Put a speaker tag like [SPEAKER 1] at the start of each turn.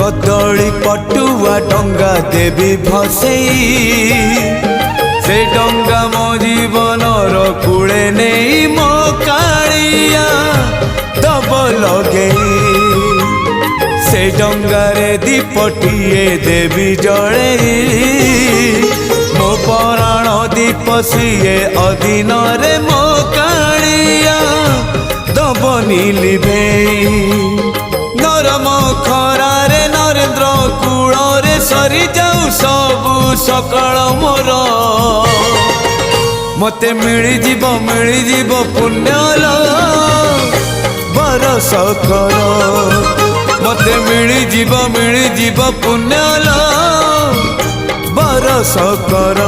[SPEAKER 1] कदली पटुआ डंगा देवी भसई से डंगा मो जीवनर कूले नहीं मो कालिया दब लगे से डंगारे दीपटिए देवी जड़े मो पराण दीप सीए अधीन रे मो कालिया दबनी लिभे नरम खरारे नरेंद्र कूल रे सरी जाऊ सबु सकाळ मोर मते मिली जीव पुण्यल बरस कर मते मिली जीव पुण्यल बरस कर।